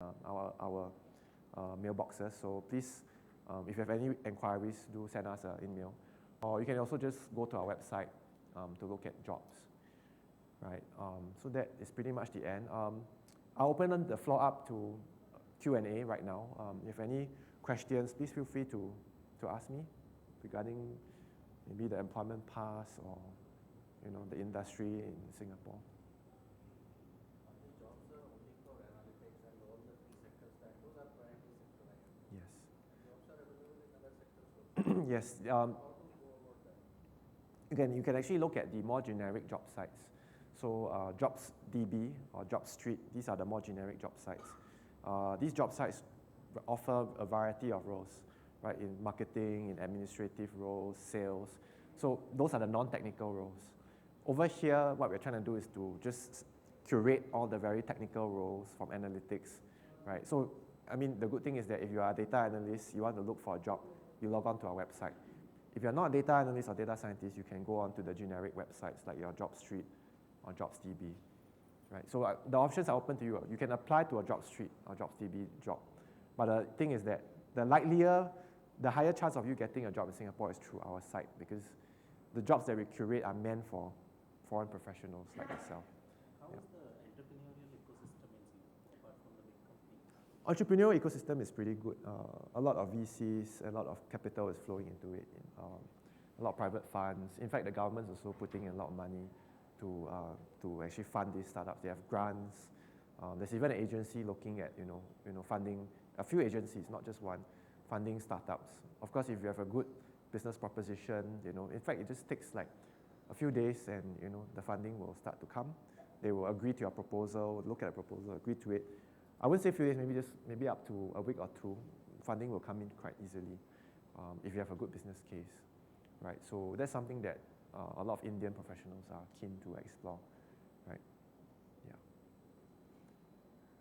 our mailboxes. So please, if you have any inquiries, do send us an email. Or you can also just go to our website to look at jobs. Right. So that is pretty much the end. I'll open the floor up to Q&A right now. If you have any questions, please feel free to ask me regarding maybe the employment pass or the industry in Singapore. The jobs are only for analytics and all the three sectors that those are primarily sectorized. Yes. Jobs are available in other sectors also. Yes. How do we go about that? Again, you can actually look at the more generic job sites. So JobsDB or JobStreet, these are the more generic job sites. These job sites offer a variety of roles, right, in marketing, in administrative roles, sales. So those are the non-technical roles. Over here, what we're trying to do is to just curate all the very technical roles from analytics, right? So, I mean, the good thing is that if you are a data analyst, you want to look for a job, you log on to our website. If you're not a data analyst or data scientist, you can go on to the generic websites like your JobStreet or JobsDB, right? So the options are open to you. You can apply to a JobStreet or JobsDB job. But the thing is that the higher chance of you getting a job in Singapore is through our site, because the jobs that we curate are meant for foreign professionals like yourself. How is the entrepreneurial ecosystem in Singapore apart from the big companies? Entrepreneurial ecosystem is pretty good. A lot of VCs, a lot of capital is flowing into it. A lot of private funds. In fact, the government is also putting in a lot of money to actually fund these startups. They have grants. There's even an agency looking at funding, a few agencies, not just one, funding startups. Of course, if you have a good business proposition, in fact, it just takes like a few days and the funding will start to come. They will agree to your proposal, look at the proposal, agree to it. I wouldn't say a few days, maybe up to a week or two. Funding will come in quite easily if you have a good business case, right? So that's something that a lot of Indian professionals are keen to explore, right? Yeah.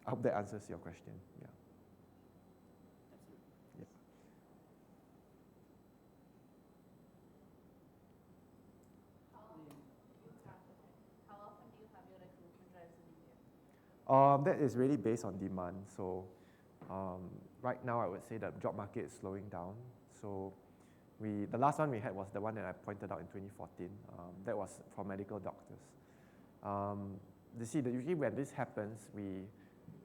I hope that answers your question. Yeah. Absolutely. Yeah. How often do you have your recruitment drives in India? That is really based on demand. So right now, I would say that the job market is slowing down. So the last one we had was the one that I pointed out in 2014. That was for medical doctors. You see, usually when this happens,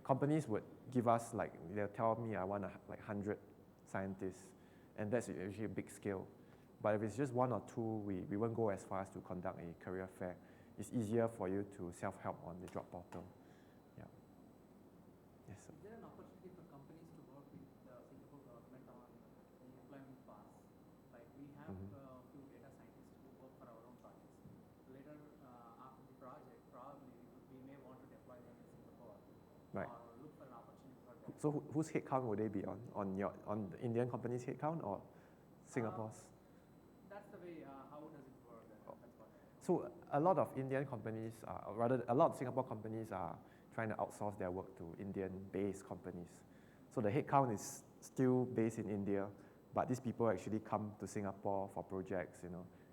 companies would give us they'll tell me I want 100 scientists, and that's usually a big scale. But if it's just one or two, we won't go as far as to conduct a career fair. It's easier for you to self-help on the job portal. Yeah. Yes, sir. Is there an opportunity for companies to work with the Singapore government on the employment pass? Like we have a few data scientists who work for our own projects. Later, after the project, probably we may want to deploy them in Singapore, Right. or look for an opportunity for them. So whose headcount would they be on? On the Indian company's headcount or Singapore's? That's the way. How does it work? That's what. So a lot of Indian companies, or rather a lot of Singapore companies are trying to outsource their work to Indian-based companies. So the headcount is still based in India, but these people actually come to Singapore for projects.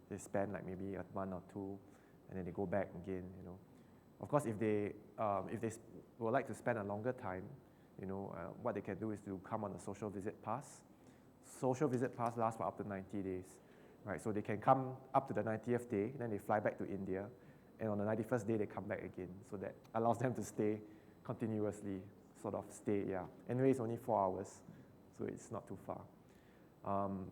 They spend maybe a month or two, and then they go back again. Of course, if they would like to spend a longer time, what they can do is to come on a social visit pass. Social visit pass lasts for up to 90 days. Right, so they can come up to the 90th day, then they fly back to India, and on the 91st day they come back again. So that allows them to stay continuously, yeah. Anyway, it's only 4 hours, so it's not too far.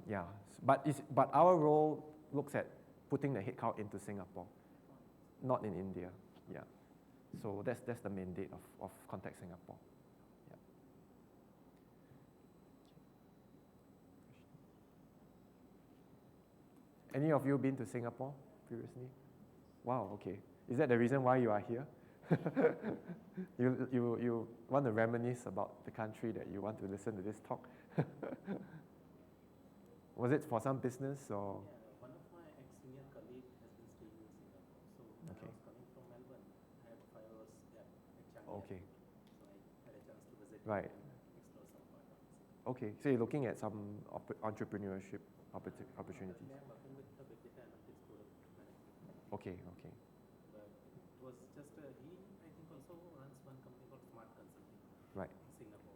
Yeah, but our role looks at putting the headcount into Singapore, not in India. Yeah, so that's the mandate of Contact Singapore. Any of you been to Singapore previously? Wow, okay. Is that the reason why you are here? You want to reminisce about the country that you want to listen to this talk? Was it for some business or? Yeah, one of my ex-senior colleagues has been staying in Singapore. So when I was coming from Melbourne, I had 5 hours there at Changi. Okay. So I had a chance to visit Right. and explore some part of it. Okay, so you're looking at some entrepreneurship opportunities. Currently, I'm working with the big data analytics product management. Okay. But it was just he, I think, also runs one company called Smart Consulting Right. in Singapore.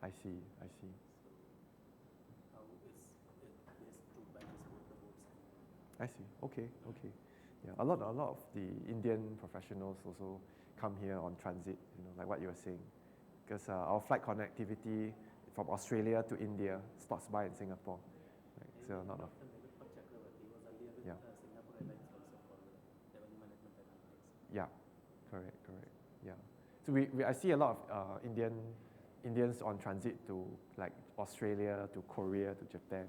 I see, I see. So how is it best to balance both the both sides? I see. Okay, okay. Yeah, a lot of the Indian professionals also come here on transit, you know, like what you were saying, because our flight connectivity from Australia to India stops by in Singapore. Right? So not of, Dr. Nilufer Chakravarti was earlier with Yeah. Singapore Airlines also for revenue management analytics. yeah, correct, correct. Yeah. So I see a lot of Indians on transit to like Australia, to Korea, to Japan.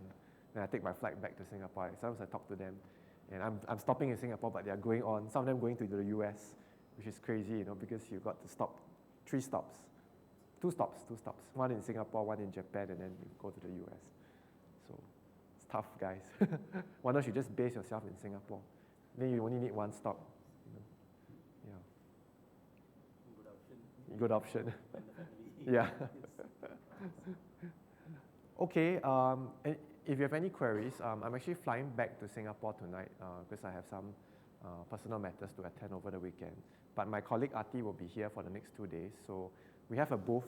Then I take my flight back to Singapore. Sometimes I talk to them, and I'm stopping in Singapore, but they are going on. Some of them going to the US, which is crazy, you know, because you got to stop 2 stops. One in Singapore, one in Japan, and then you go to the US. So it's tough, guys. Why don't you just base yourself in Singapore? Then you only need 1 stop. You know. Yeah. Good option. Good option. When the family Yeah. is Okay, and if you have any queries, I'm actually flying back to Singapore tonight because I have some personal matters to attend over the weekend. But my colleague Ati will be here for the next 2 days. So we have a booth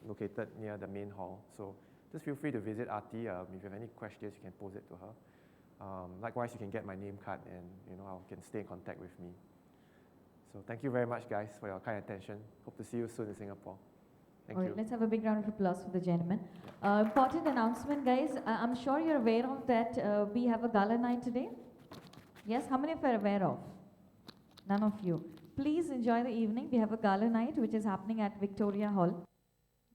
located near the main hall. So just feel free to visit Ati. If you have any questions, you can pose it to her. Likewise, you can get my name card and you can stay in contact with me. So thank you very much, guys, for your kind attention. Hope to see you soon in Singapore. Thank All you. right, let's have a big round of applause for the gentleman. Important announcement, guys. I'm sure you're aware of that we have a gala night today. Yes, how many of you are aware of? None of you. Please enjoy the evening. We have a gala night which is happening at Victoria Hall,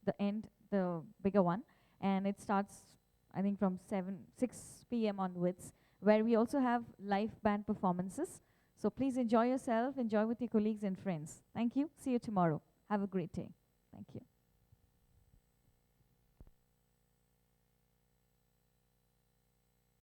the bigger one, and it starts, I think, from 6 p.m. onwards, where we also have live band performances. So please enjoy yourself, enjoy with your colleagues and friends. Thank you. See you tomorrow. Have a great day. Thank you.